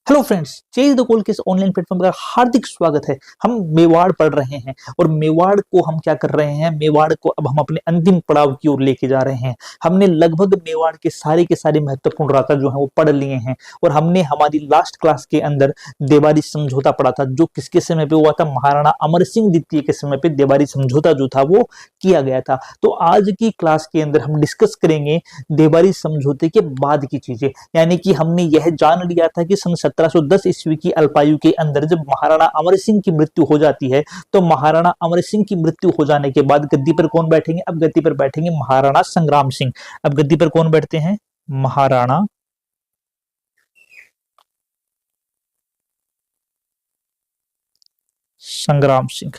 Hello friends, chase the goal के इस online platform का हार्दिक स्वागत है। हम मेवाड़ पढ़ रहे हैं और मेवाड़ को हम क्या कर रहे हैं, मेवाड़ को अब हम अपने अंतिम पड़ाव की ओर लेके जा रहे हैं। हमने लगभग मेवाड़ के सारे महत्वपूर्ण राजा जो हैं वो पढ़ लिए हैं और हमने हमारी लास्ट क्लास के अंदर देवारी समझौता पढ़ा था, जो किसके समय पे हुआ था, महाराणा अमर सिंह द्वितीय के समय पे देवारी समझौता जो था वो किया गया था। तो आज की क्लास के अंदर हम डिस्कस करेंगे देवारी समझौते के बाद की चीजें, यानी कि हमने यह जान लिया था कि सन 1710 ईस्वी की अल्पायु के अंदर जब महाराणा अमर सिंह की मृत्यु हो जाती है, तो महाराणा अमर सिंह की मृत्यु हो जाने के बाद गद्दी पर कौन बैठेंगे? अब गद्दी पर बैठेंगे महाराणा संग्राम सिंह। अब गद्दी पर कौन बैठते हैं? महाराणा संग्राम सिंह।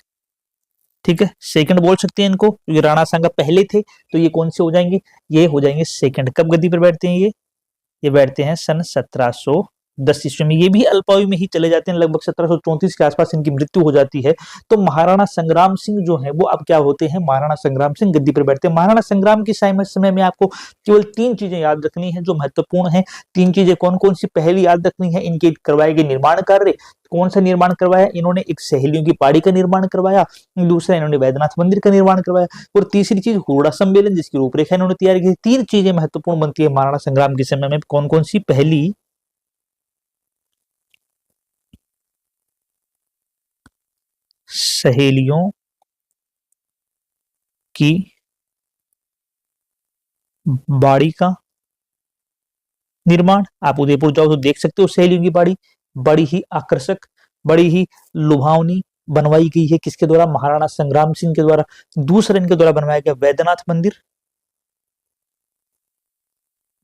ठीक है, सेकंड बोल सकते हैं इनको, क्योंकि राणा सांगा पहले थे, तो ये कौन से हो जाएंगे? ये हो जाएंगे सेकंड। कब गद्दी पर बैठते हैं ये बैठते हैं सन 1710 ईस्वी में। ये भी अल्पायु में ही चले जाते हैं, लगभग 1734 के आसपास इनकी मृत्यु हो जाती है। तो महाराणा संग्राम सिंह जो है वो अब क्या होते हैं? महाराणा संग्राम सिंह गद्दी पर बैठते हैं। महाराणा संग्राम के समय में आपको केवल तीन चीजें याद रखनी है जो महत्वपूर्ण है। तीन चीजें कौन कौन सी? पहली याद रखनी है, इनके करवाए गए निर्माण कार्य। कौन सा निर्माण करवाया इन्होंने? एक सहेलियों की पाड़ी का निर्माण करवाया। दूसरा, इन्होंने वैद्यनाथ मंदिर का निर्माण करवाया। और तीसरी चीज, हुरडा सम्मेलन, जिसकी रूपरेखा इन्होंने तैयार की। तीन चीजें महत्वपूर्ण बनती है महाराणा संग्राम के समय में। कौन कौन सी? पहली, सहेलियों की बाड़ी का निर्माण। आप उदयपुर जाओ तो देख सकते हो सहेलियों की बाड़ी, बड़ी ही आकर्षक, बड़ी ही लुभावनी बनवाई गई है। किसके द्वारा? महाराणा संग्राम सिंह के द्वारा। दूसरा इनके द्वारा बनवाया गया वैद्यनाथ मंदिर।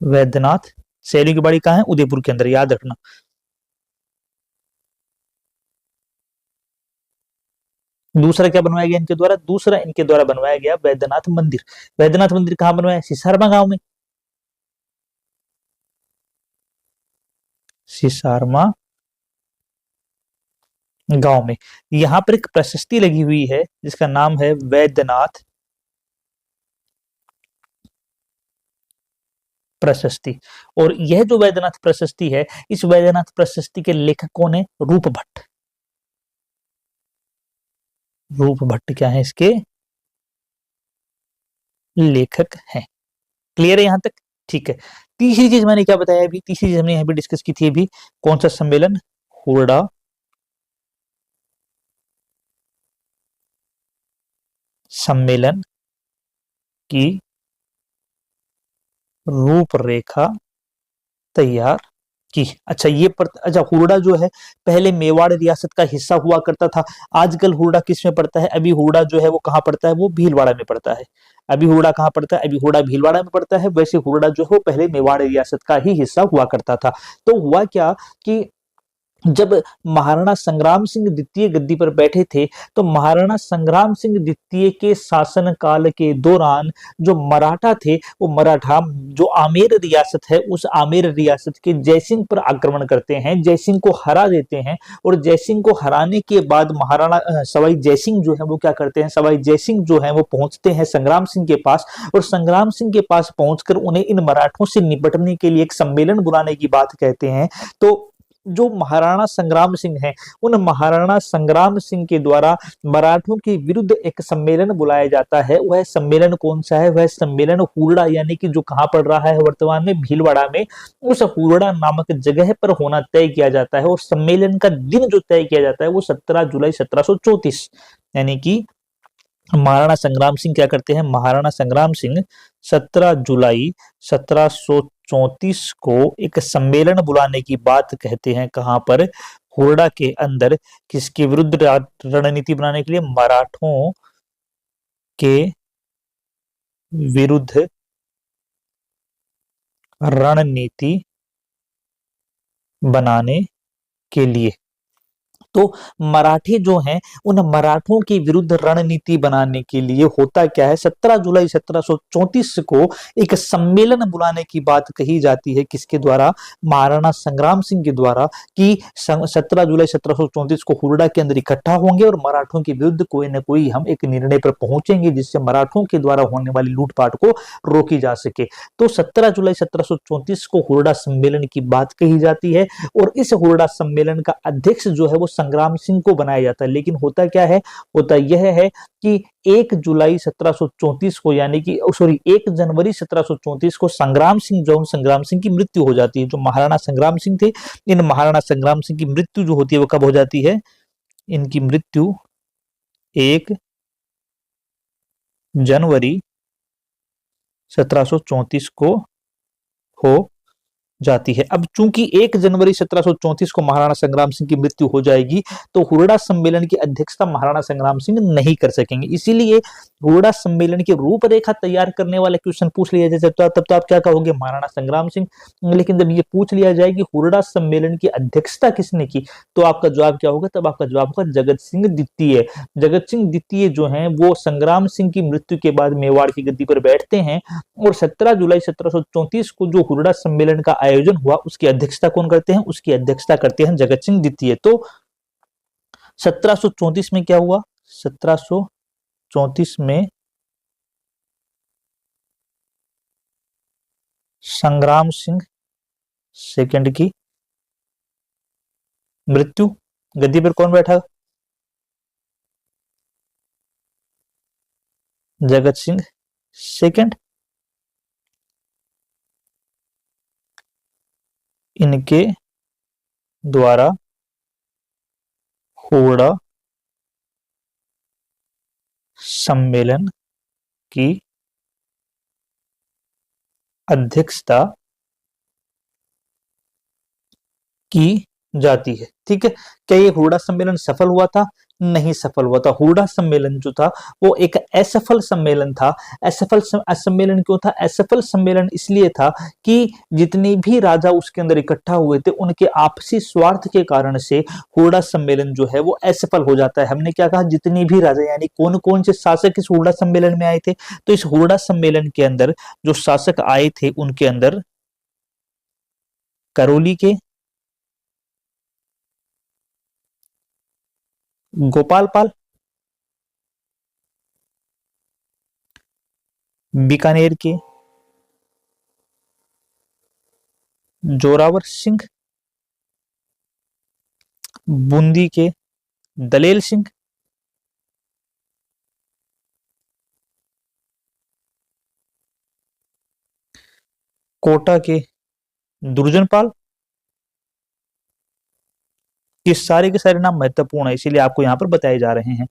वैद्यनाथ, सहेलियों की बाड़ी कहाँ है? उदयपुर के अंदर, याद रखना। दूसरा क्या बनवाया गया इनके द्वारा? दूसरा इनके द्वारा बनवाया गया वैद्यनाथ मंदिर। वैद्यनाथ मंदिर कहाँ बनवाया? सिसारमा गांव में। सिसारमा गांव में। यहां पर एक प्रशस्ति लगी हुई है जिसका नाम है वैद्यनाथ प्रशस्ति। और यह जो वैद्यनाथ प्रशस्ति है, इस वैद्यनाथ प्रशस्ति के लेखक कौन है? रूप भट्ट। रूप भट्ट क्या है इसके? लेखक हैं। क्लियर है यहां तक? ठीक है। तीसरी चीज मैंने क्या बताया अभी? तीसरी चीज हमने यहां पे डिस्कस की थी अभी। कौन सा सम्मेलन? हुरडा सम्मेलन की रूपरेखा तैयार की। अच्छा, अच्छा, हुरडा जो है पहले मेवाड़ रियासत का हिस्सा हुआ करता था। आजकल हुरडा किस में पड़ता है? अभी हुरडा जो है वो कहाँ पड़ता है? वो भीलवाड़ा में पड़ता है। अभी हुरडा कहाँ पड़ता है? अभी हुरडा भीलवाड़ा में पड़ता है। वैसे हुरडा जो है वो पहले मेवाड़ रियासत का ही हिस्सा हुआ करता था। तो हुआ क्या कि जब महाराणा संग्राम सिंह द्वितीय गद्दी पर बैठे थे, तो महाराणा संग्राम सिंह द्वितीय के शासन काल के दौरान जो मराठा थे, वो मराठा जो आमेर रियासत है, उस आमेर रियासत के जयसिंह पर आक्रमण करते हैं, जयसिंह को हरा देते हैं। और जयसिंह को हराने के बाद महाराणा सवाई जयसिंह जो है वो क्या करते हैं? सवाई जयसिंह जो है वो पहुंचते हैं संग्राम सिंह के पास, और संग्राम सिंह के पास पहुंचकर उन्हें इन मराठों से निपटने के लिए एक सम्मेलन बुलाने की बात कहते हैं। तो जो महाराणा संग्राम सिंह हैं, उन महाराणा संग्राम सिंह के द्वारा मराठों के विरुद्ध एक सम्मेलन बुलाया जाता है। वह सम्मेलन कौन सा है? वह सम्मेलन हुरडा, यानी कि जो कहां पड़ रहा है वर्तमान में? भीलवाड़ा में। उस हुरडा नामक जगह पर होना तय किया जाता है। और सम्मेलन का दिन जो तय किया जाता है वो 17 जुलाई 1734, यानी कि महाराणा संग्राम सिंह क्या करते हैं? महाराणा संग्राम सिंह 17 जुलाई 1734 को एक सम्मेलन बुलाने की बात कहते हैं। कहां पर? हुरडा के अंदर। किसके विरुद्ध रणनीति बनाने के लिए? मराठों के विरुद्ध रणनीति बनाने के लिए। तो मराठे जो हैं उन मराठों के विरुद्ध रणनीति बनाने के लिए होता क्या है, 17 जुलाई 1734 को एक सम्मेलन बुलाने की बात कही जाती है। किसके द्वारा? महाराणा संग्राम सिंह के द्वारा, कि 17 जुलाई 1734 को हुरडा के अंदर इकट्ठा होंगे और मराठों के विरुद्ध कोई न कोई हम एक निर्णय पर पहुंचेंगे जिससे मराठों के द्वारा होने वाली लूटपाट को रोकी जा सके। तो 17 जुलाई 1734 को हुरडा सम्मेलन की बात कही जाती है और इस हुरडा सम्मेलन का अध्यक्ष जो है वो संग्राम सिंह को बनाया जाता है। लेकिन होता क्या है, होता यह है कि 1 जुलाई 1734 को, यानी कि 1 जनवरी 1734 को संग्राम सिंह की मृत्यु हो जाती है। जो महाराणा संग्राम सिंह थे, इन महाराणा संग्राम सिंह की मृत्यु जो होती है वो कब हो जाती है? इनकी मृत्यु 1 जनवरी 1734 को हो जाती है। अब चूंकि 1 जनवरी 1734 को महाराणा संग्राम सिंह की मृत्यु हो जाएगी, तो हुरडा सम्मेलन की अध्यक्षता महाराणा संग्राम सिंह नहीं कर सकेंगे। इसीलिए हुरडा सम्मेलन की रूपरेखा तैयार करने वाला क्वेश्चन पूछ लिया जाए तब तो आप क्या कहोगे? महाराणा संग्राम सिंह। लेकिन जब ये पूछ लिया जाए कि हुरडा सम्मेलन की अध्यक्षता किसने की, तो आपका जवाब क्या होगा? तब आपका जवाब होगा जगत सिंह द्वितीय। जगत सिंह द्वितीय जो है वो संग्राम सिंह की मृत्यु के बाद मेवाड़ की गद्दी पर बैठते हैं और 17 जुलाई 1734 को जो हुरडा सम्मेलन का आयोजन हुआ उसकी अध्यक्षता कौन करते हैं? उसकी अध्यक्षता करते हैं जगत सिंह द्वितीय। तो 1734 में क्या हुआ? 1734 में संग्राम सिंह सेकंड की मृत्यु। गद्दी पर कौन बैठा? जगत सिंह सेकंड। इनके द्वारा हुरडा सम्मेलन की अध्यक्षता की जाती है। ठीक है, क्या ये हुरडा सम्मेलन सफल हुआ था? नहीं सफल हुआ था। हुरडा सम्मेलन जो था वो एक असफल सम्मेलन था। असफल सम्मेलन क्यों था? असफल सम्मेलन इसलिए था कि जितने भी राजा उसके अंदर इकट्ठा हुए थे उनके आपसी स्वार्थ के कारण से हुरडा सम्मेलन जो है वो असफल हो जाता है। हमने क्या कहा? जितने भी राजा, यानी कौन कौन से शासक इस हुरडा सम्मेलन में आए थे? तो इस हुरडा सम्मेलन के अंदर जो शासक आए थे उनके अंदर करौली के गोपाल पाल, बीकानेर के जोरावर सिंह, बूंदी के दलेल सिंह, कोटा के दुर्जनपाल। ये सारे के सारे नाम महत्वपूर्ण है, इसीलिए आपको यहां पर बताए जा रहे हैं।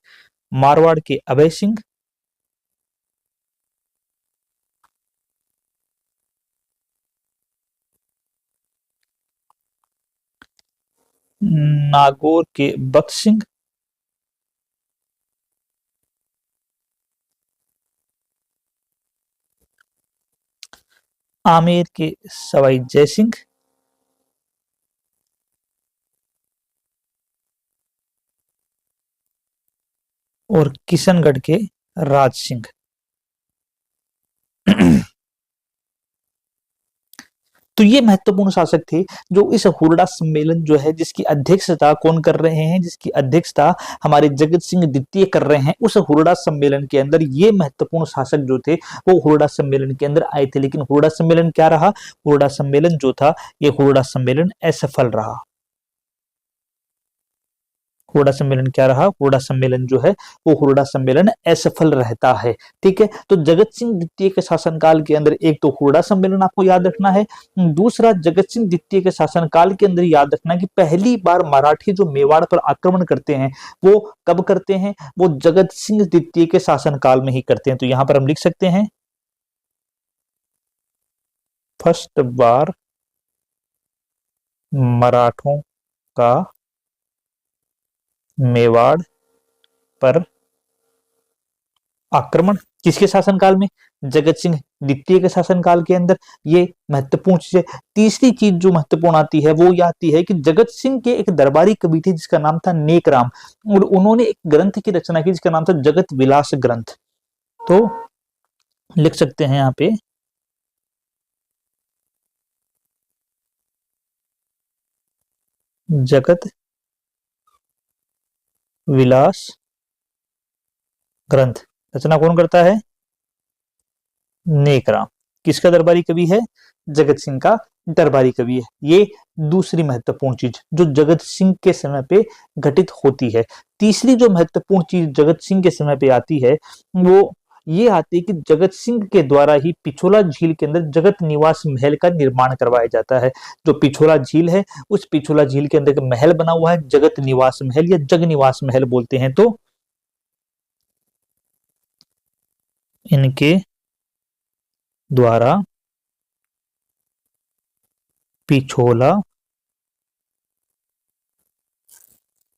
मारवाड़ के अभय सिंह, नागौर के बख्श सिंह, आमेर के सवाई जय सिंह, और किशनगढ़ के राज सिंह। तो ये महत्वपूर्ण शासक थे जो इस हुरडा सम्मेलन जो है जिसकी अध्यक्षता कौन कर रहे हैं? जिसकी अध्यक्षता हमारे जगत सिंह द्वितीय कर रहे हैं। उस हुरडा सम्मेलन के अंदर ये महत्वपूर्ण शासक जो थे वो हुरडा सम्मेलन के अंदर आए थे। लेकिन हुरडा सम्मेलन क्या रहा? हुरडा सम्मेलन जो था ये हुरडा सम्मेलन असफल रहा। हुरडा सम्मेलन क्या रहा? हुरडा सम्मेलन जो है वो हुरडा सम्मेलन असफल रहता है। ठीक है, तो जगत सिंह द्वितीय के शासनकाल के अंदर एक तो हुरडा सम्मेलन आपको याद रखना है, दूसरा जगत सिंह द्वितीय के शासनकाल के अंदर याद रखना कि पहली बार मराठी जो मेवाड़ पर आक्रमण करते हैं वो कब करते हैं? वो जगत सिंह द्वितीय के शासनकाल में ही करते हैं। तो यहां पर हम लिख सकते हैं फर्स्ट बार मराठों का मेवाड़ पर आक्रमण किसके शासनकाल में? जगत सिंह द्वितीय के शासनकाल के अंदर। ये महत्वपूर्ण चीज है। तीसरी चीज जो महत्वपूर्ण आती है वो ये आती है कि जगत सिंह के एक दरबारी कवि थे जिसका नाम था नेकराम, और उन्होंने एक ग्रंथ की रचना की जिसका नाम था जगत विलास ग्रंथ। तो लिख सकते हैं यहाँ पे जगत विलास ग्रंथ। रचना कौन करता है? नेकराम। किसका दरबारी कवि है? जगत सिंह का दरबारी कवि है। ये दूसरी महत्वपूर्ण चीज जो जगत सिंह के समय पे घटित होती है। तीसरी जो महत्वपूर्ण चीज जगत सिंह के समय पे आती है वो ये आती है कि जगत सिंह के द्वारा ही पिछोला झील के अंदर जगत निवास महल का निर्माण करवाया जाता है। जो पिछोला झील है उस पिछोला झील के अंदर एक महल बना हुआ है जगत निवास महल या जग निवास महल बोलते हैं। तो इनके द्वारा पिछोला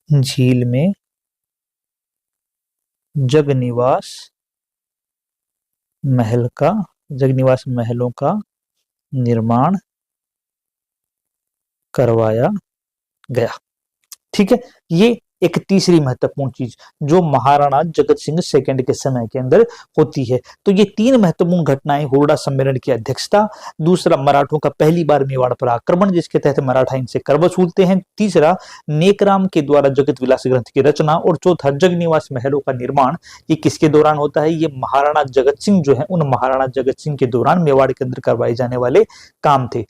झील में जगनिवास महल का जगनिवास महलों का निर्माण करवाया गया। ठीक है, ये एक तीसरी महत्वपूर्ण चीज जो महाराणा जगत सिंह सेकंड के समय के अंदर होती है। तो ये तीन महत्वपूर्ण घटनाएं, हुरडा सम्मेलन की अध्यक्षता, दूसरा मराठों का पहली बार मेवाड़ पर आक्रमण जिसके तहत मराठा इनसे कर वसूलते हैं, तीसरा नेकराम के द्वारा जगत विलास ग्रंथ की रचना, और चौथा जगनिवास महलों का निर्माण। ये किसके दौरान होता है? ये महाराणा जगत सिंह जो है उन महाराणा जगत सिंह के दौरान मेवाड़ के अंदर करवाए जाने वाले काम थे।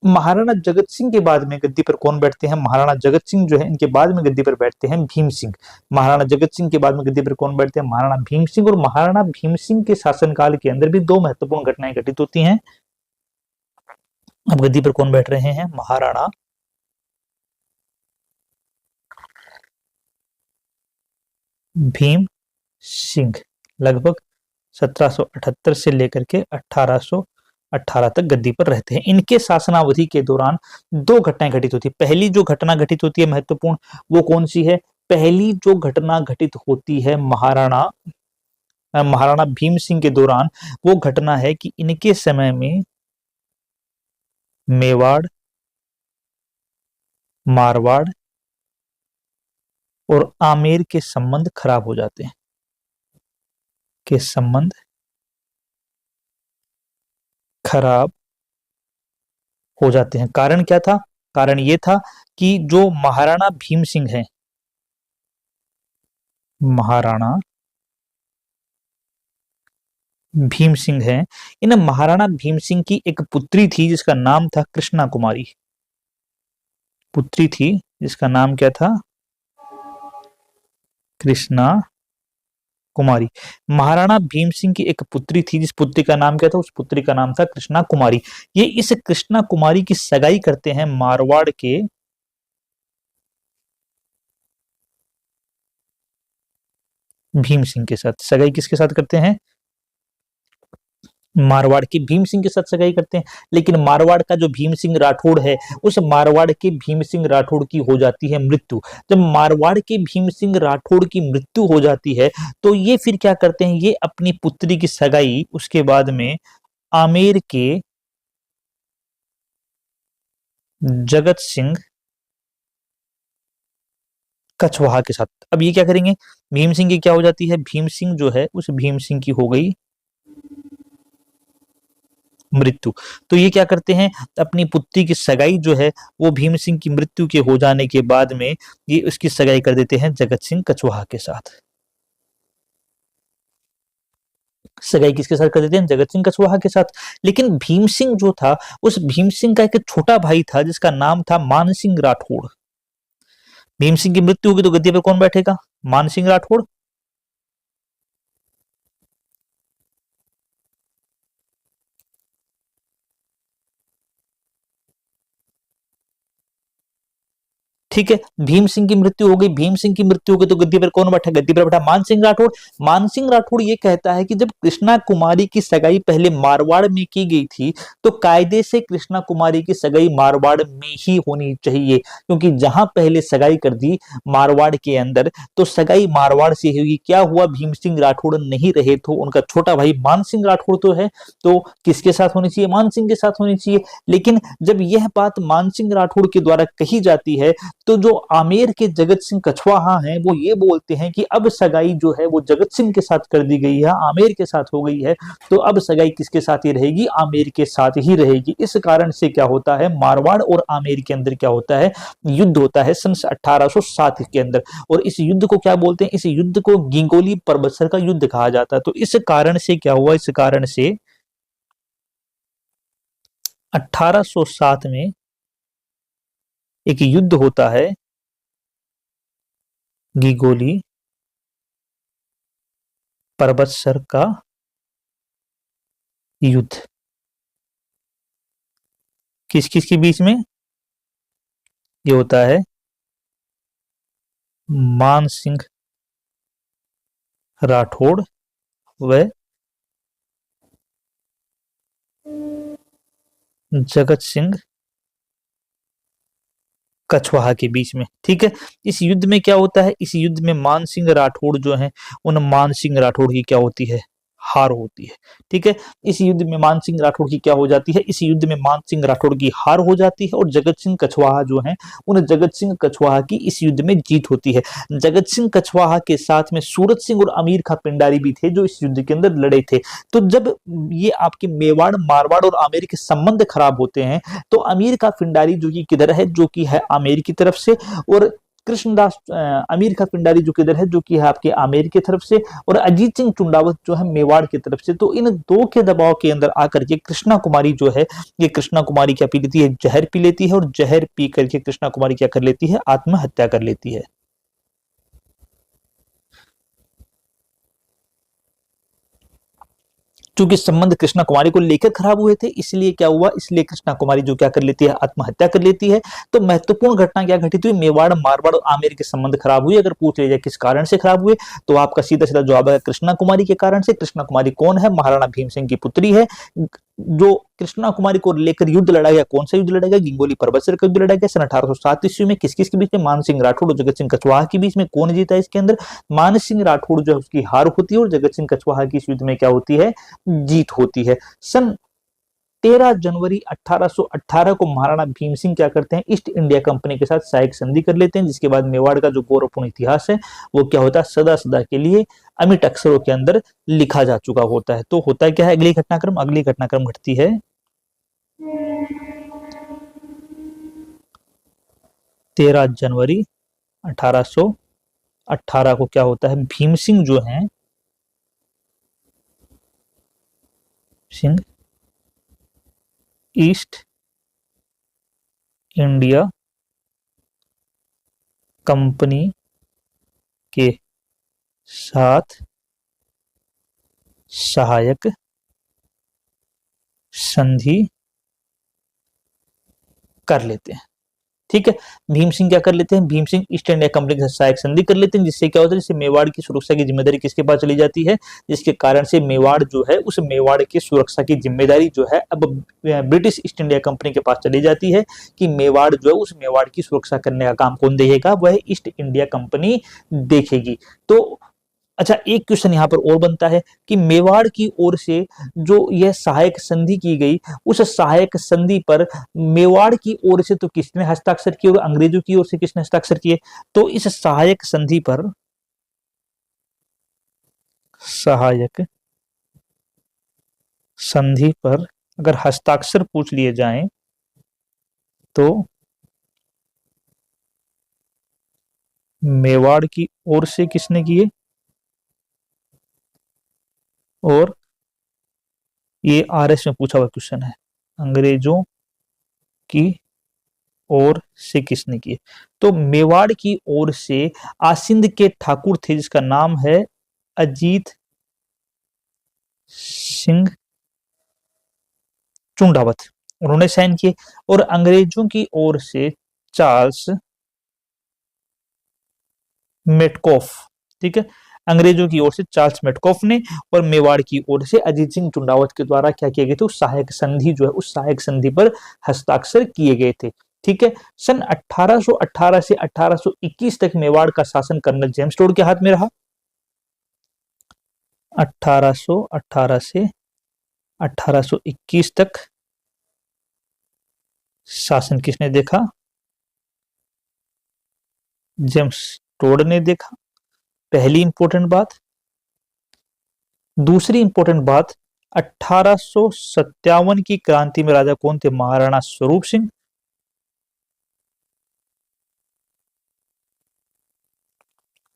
महाराणा जगत सिंह के बाद में गद्दी पर कौन बैठते हैं? महाराणा जगत सिंह जो है इनके बाद में गद्दी पर बैठते हैं भीम सिंह। महाराणा जगत सिंह के बाद में गद्दी पर कौन बैठते हैं? महाराणा भीम सिंह। और महाराणा भीम सिंह के शासनकाल के अंदर भी दो महत्वपूर्ण घटनाएं घटित होती हैं। अब गद्दी पर कौन बैठ रहे हैं? महाराणा भीम सिंह। लगभग 1778 से लेकर के 1818 तक गद्दी पर रहते हैं। इनके शासनावधि के दौरान दो घटनाएं घटित होती है। पहली जो घटना घटित होती है महत्वपूर्ण, वो कौन सी है? पहली जो घटना घटित होती है महाराणा भीम सिंह के दौरान, वो घटना है कि इनके समय में मेवाड़, मारवाड़ और आमेर के संबंध खराब हो जाते हैं। के संबंध खराब हो जाते हैं। कारण क्या था? कारण ये था कि जो महाराणा भीम सिंह है, महाराणा भीम सिंह है, इन महाराणा भीम सिंह की एक पुत्री थी जिसका नाम था कृष्णा कुमारी। पुत्री थी जिसका नाम क्या था? कृष्णा कुमारी। महाराणा भीम सिंह की एक पुत्री थी जिस पुत्री का नाम क्या था? उस पुत्री का नाम था कृष्णा कुमारी। ये इस कृष्णा कुमारी की सगाई करते हैं मारवाड़ के भीम सिंह के साथ। सगाई किसके साथ करते हैं? मारवाड़ के भीम सिंह के साथ सगाई करते हैं। लेकिन मारवाड़ का जो भीम सिंह राठौड़ है, उस मारवाड़ के भीम सिंह राठौड़ की हो जाती है मृत्यु। जब मारवाड़ के भीम सिंह राठौड़ की मृत्यु हो जाती है तो ये फिर क्या करते हैं? ये अपनी पुत्री की सगाई उसके बाद में आमेर के जगत सिंह कछवाहा के साथ। अब ये क्या करेंगे? भीम सिंह की क्या हो जाती है? भीम सिंह जो है उस भीम सिंह की हो गई मृत्यु। तो ये क्या करते हैं? अपनी पुत्री की सगाई जो है वो भीम सिंह की मृत्यु के हो जाने के बाद में ये उसकी सगाई कर देते हैं जगत सिंह कछवाहा के साथ। सगाई किसके साथ कर देते हैं? जगत सिंह कछवाहा के साथ। लेकिन भीम सिंह जो था, उस भीम सिंह का एक छोटा भाई था जिसका नाम था मान सिंह राठौड़। भीम सिंह की मृत्यु होगी तो गद्दी पे कौन बैठेगा? मान सिंह राठौड़। ठीक है, भीम सिंह की मृत्यु हो गई। भीम सिंह की मृत्यु हो गई तो गद्दी पर कौन बैठा? गद्दी पर बैठा मान सिंह राठौड़। मान सिंह राठौड़ ये कहता है कि जब कृष्णा कुमारी की सगाई पहले मारवाड़ में की गई थी तो कायदे से कृष्णा कुमारी की सगाई मारवाड़ में ही होनी चाहिए, क्योंकि जहां पहले सगाई कर दी मारवाड़ के अंदर तो सगाई मारवाड़ से हुई। क्या हुआ? भीम सिंह राठौड़ नहीं रहे तो उनका छोटा भाई मान सिंह राठौड़ तो है, तो किसके साथ होनी चाहिए? मान सिंह के साथ होनी चाहिए। लेकिन जब यह बात मान सिंह राठौड़ के द्वारा कही जाती है तो जो आमेर के जगत सिंह कछवाहा हैं वो ये बोलते हैं कि अब सगाई जो है वो जगत सिंह के साथ कर दी गई है, आमेर के साथ हो गई है, तो अब सगाई किसके साथ ही रहेगी? आमेर के साथ ही रहेगी। इस कारण से क्या होता है, मारवाड़ और आमेर के अंदर क्या होता है? युद्ध होता है सन 1807 के अंदर। और इस युद्ध को क्या बोलते हैं? इस युद्ध को गिंगोली परबतसर का युद्ध कहा जाता है। तो इस कारण से क्या हुआ? इस कारण से 1807 में एक युद्ध होता है, गिगोली परबतसर का युद्ध। किस किस के बीच में ये होता है? मान सिंह राठौड़ व जगत सिंह कछवाहा के बीच में। ठीक है, इस युद्ध में क्या होता है? इस युद्ध में मान सिंह राठौड़ जो है, उन मान सिंह राठौड़ की क्या होती है? हार होती है। ठीक है, इस युद्ध में मान सिंह राठौड़ की क्या हो जाती है? इस युद्ध में मान सिंह राठौड़ की हार हो जाती है और जगत सिंह कछवाहा जो है, उन जगत सिंह कछवाहा की इस युद्ध में जीत होती है। जगत सिंह कछवाहा के साथ में सूरत सिंह और अमीर खां पिंडारी भी थे जो इस युद्ध के अंदर लड़े थे। तो जब ये आपके मेवाड़, मारवाड़ और आमेर के संबंध खराब होते हैं तो अमीर खां पिंडारी जो कि किधर है? जो कि है आमेर की तरफ से, और कृष्णदास अमीर खां पिंडारी जो किधर है? जो कि है आपके आमेर की तरफ से, और अजीत सिंह चुंडावत जो है मेवाड़ की तरफ से। तो इन दो के दबाव के अंदर आकर के कृष्णा कुमारी जो है, ये कृष्णा कुमारी क्या पी लेती है? जहर पी लेती है, और जहर पी करके कृष्णा कुमारी क्या कर लेती है? आत्महत्या कर लेती है। चूंकि संबंध कृष्णा कुमारी को लेकर खराब हुए थे, इसलिए क्या हुआ? इसलिए कृष्णा कुमारी जो क्या कर लेती है? आत्महत्या कर लेती है। तो महत्वपूर्ण घटना क्या घटित हुई? मेवाड़, मारवाड़ और आमेर के संबंध खराब हुए। अगर पूछ लिया जाए किस कारण से खराब हुए, तो आपका सीधा सीधा जवाब है कृष्णा कुमारी के कारण से। कृष्णा कुमारी कौन है? महाराणा भीम सिंह की पुत्री है। जो कृष्णा कुमारी को लेकर युद्ध लड़ा गया, कौन सा युद्ध लड़ा गया? गिंगोली परबतसर का युद्ध लड़ा गया सन 1807 ईस्वी में। किस किस के बीच में? मान सिंह राठौड़ और जगत सिंह कछवाहा के बीच में। कौन जीता है इसके अंदर? मान सिंह राठौड़ जो है उसकी हार होती है और जगत सिंह कछवाहा की इस युद्ध में क्या होती है? जीत होती है। सन 13 जनवरी 1818 को महाराणा भीम सिंह क्या करते हैं? ईस्ट इंडिया कंपनी के साथ सहायक संधि कर लेते हैं, जिसके बाद मेवाड़ का जो गौरवपूर्ण इतिहास है वो क्या होता है? सदा सदा के लिए अमिट अक्षरों के अंदर लिखा जा चुका होता है। तो होता क्या है अगली घटनाक्रम? अगली घटनाक्रम घटती है 13 जनवरी 1818 को। क्या होता है? भीम सिंह जो है, सिंह ईस्ट इंडिया कंपनी के साथ सहायक संधि कर लेते हैं। ठीक है, भीम सिंह क्या कर लेते हैं? Bhim Singh east India company के साथ सहायक संधि कर लेते हैं, जिससे क्या होता है? जिससे मेवाड़ की सुरक्षा की जिम्मेदारी किसके पास चली जाती है? जिसके कारण से मेवाड़ जो है, उस मेवाड़ की सुरक्षा की जिम्मेदारी जो है अब ब्रिटिश ईस्ट इंडिया कंपनी के पास चली जाती है, कि मेवाड़ जो है उस मेवाड़ की सुरक्षा करने का काम कौन देखेगा? वह ईस्ट इंडिया कंपनी देखेगी। तो अच्छा, एक क्वेश्चन यहाँ पर और बनता है कि मेवाड़ की ओर से जो यह सहायक संधि की गई, उस सहायक संधि पर मेवाड़ की ओर से तो किसने हस्ताक्षर किए और अंग्रेजों की ओर से किसने हस्ताक्षर किए? तो इस सहायक संधि पर, सहायक संधि पर अगर हस्ताक्षर पूछ लिए जाएं तो मेवाड़ की ओर से किसने किए? और ये आरएस में पूछा हुआ क्वेश्चन है, अंग्रेजों की ओर से किसने किए? तो मेवाड़ की ओर से आसिंद के ठाकुर थे, जिसका नाम है अजीत सिंह चुंडावत, उन्होंने साइन किए। और अंग्रेजों की ओर से चार्ल्स मेटकॉफ, ठीक है, अंग्रेजों की ओर से चार्ल्स मेटकॉफ ने और मेवाड़ की ओर से अजीत सिंह चुंडावत के द्वारा क्या किए गए थे, उस सहायक संधि जो है उस सहायक संधि पर हस्ताक्षर किए गए थे। ठीक है, सन 1818 से 1821 तक मेवाड़ का शासन कर्नल जेम्स टोड के हाथ में रहा। 1818 से 1821 तक शासन किसने देखा? जेम्स टोड ने देखा। पहली इंपॉर्टेंट बात। दूसरी इंपॉर्टेंट बात, 1857 की क्रांति में राजा कौन थे? महाराणा स्वरूप सिंह।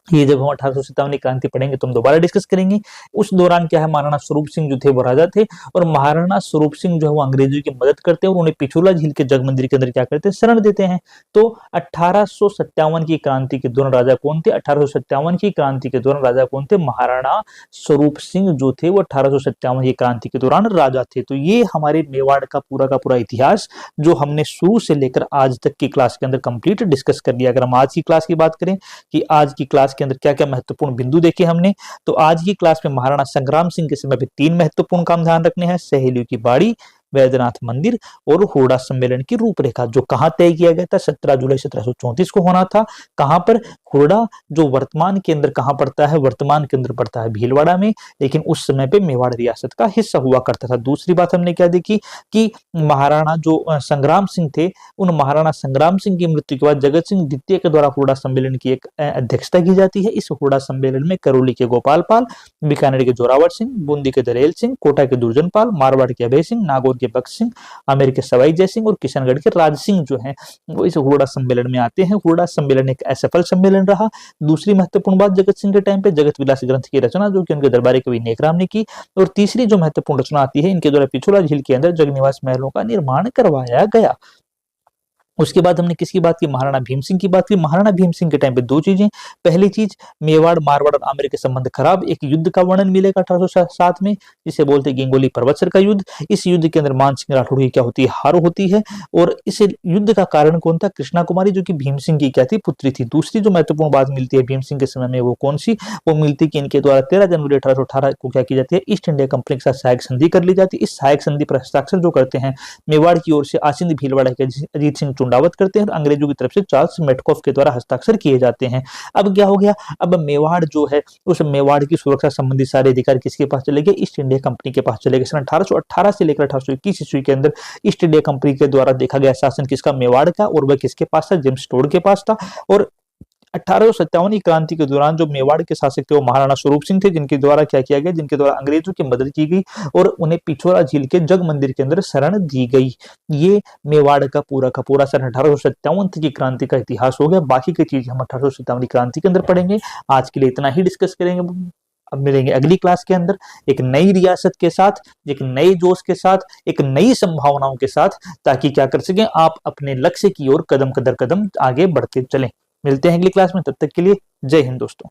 ये जब हम 1857 की क्रांति पढ़ेंगे तो हम दोबारा डिस्कस करेंगे। उस दौरान क्या है, महाराणा स्वरूप सिंह जो थे वो राजा थे और महाराणा स्वरूप सिंह जो है वो अंग्रेजों की मदद करते हैं और उन्हें पिछोला झील के जग मंदिर के अंदर क्या करते हैं? शरण देते हैं। तो 1857 की क्रांति के दौरान राजा कौन थे? 1857 की क्रांति के दौरान राजा कौन थे? महाराणा स्वरूप सिंह जो थे वो 1857 की क्रांति के दौरान राजा थे। तो ये हमारे मेवाड़ का पूरा इतिहास जो हमने शुरू से लेकर आज तक की क्लास के अंदर कंप्लीट डिस्कस कर लिया। अगर हम आज की क्लास की बात करें कि आज की क्लास के अंदर क्या क्या महत्वपूर्ण बिंदु देखे हमने, तो आज की क्लास में महाराणा संग्राम सिंह के समय पे 3 महत्वपूर्ण काम ध्यान रखने हैं। सहेलियों की बाड़ी, वैद्यनाथ मंदिर और हुरडा सम्मेलन की रूपरेखा, जो कहां तय किया गया था? 17 जुलाई 1734 को होना था। कहां पर? हुरडा, जो वर्तमान के अंदर कहां पड़ता है? वर्तमान के अंदर पड़ता है भीलवाड़ा में, लेकिन उस समय पे मेवाड़ रियासत का हिस्सा हुआ करता था। दूसरी बात हमने क्या देखी कि महाराणा जो संग्राम सिंह थे, उन महाराणा संग्राम सिंह की मृत्यु के बाद जगत सिंह द्वितीय के द्वारा हुरडा सम्मेलन की एक अध्यक्षता की जाती है। इस हुरडा सम्मेलन में करौली के गोपाल पाल, बीकानेर के जोरावर सिंह, बूंदी के दरेल सिंह, कोटा के दुर्जन पाल, मारवाड़ के अभय सिंह, नागौर के बख्श सिंह, आमेर के सवाई जय सिंह और किशनगढ़ के राज सिंह जो हैं वो इस हुरडा सम्मेलन में आते हैं। हुरडा सम्मेलन एक असफल सम्मेलन रहा। दूसरी महत्वपूर्ण बात, जगत सिंह के टाइम पे जगत विलास ग्रंथ की रचना जो कि उनके दरबारी कवि नेकराम ने की। और तीसरी जो महत्वपूर्ण रचना आती है, इनके द्वारा पिछोला झील के अंदर जगनिवास महलों का निर्माण करवाया गया। उसके बाद हमने किसकी बात की? महाराणा भीम सिंह की बात की। महाराणा भीम सिंह के टाइम पे 2 चीजें। पहली चीज, मेवाड़, मारवाड़ और आमेर के संबंध खराब। एक युद्ध का वर्णन मिलेगा 1807 में, जिसे बोलते हैं गंगोली पर्वतसर का युद्ध। इस युद्ध के अंदर मान सिंह राठौड़ की क्या होती है? हार होती है। और इस युद्ध का कारण कौन था? कृष्णा कुमारी, जो कि भीम सिंह की क्या थी? पुत्री थी। दूसरी जो महत्वपूर्ण बात मिलती है भीम सिंह के समय में, वो कौन सी? वो मिलती है कि इनके द्वारा 13 जनवरी 1818 को क्या की जाती है? ईस्ट इंडिया कंपनी के साथ सहायक संधि कर ली जाती है। इस सहायक संधि पर हस्ताक्षर जो करते हैं मेवाड़ की ओर से आसिंद भीलवाड़ा के अजीत सिंह चुंडावत करते हैं, अंग्रेजों की तरफ से चार्ल्स मेटकॉफ के द्वारा हस्ताक्षर किए जाते हैं। अब क्या हो गया? अब मेवाड़ जो है, उस मेवाड़ की सुरक्षा संबंधी सारे अधिकार किसके पास चले गए? ईस्ट इंडिया कंपनी के पास चले गए। सन 1818 से लेकर 1821 ईस्वी के अंदर ईस्ट इंडिया कंपनी के द्वारा देखा गया शासन किसका? मेवाड़ का। और वह किसके पास था? जेम्स टोड के पास था। और 1857 की क्रांति के दौरान जो मेवाड़ के शासक थे वो महाराणा स्वरूप सिंह थे, जिनके द्वारा क्या किया गया? जिनके द्वारा अंग्रेजों की मदद की गई और उन्हें पिछोला झील के जग मंदिर के अंदर शरण दी गई। ये मेवाड़ का पूरा सन 1857 की क्रांति का इतिहास हो गया। बाकी की चीज हम 1857 की क्रांति के अंदर पढ़ेंगे। आज के लिए इतना ही डिस्कस करेंगे। अब मिलेंगे अगली क्लास के अंदर एक नई रियासत के साथ, एक नए जोश के साथ, एक नई संभावनाओं के साथ, ताकि क्या कर सकें आप अपने लक्ष्य की ओर कदम आगे बढ़ते चलें। मिलते हैं अगली क्लास में, तब तक के लिए जय हिंद दोस्तों।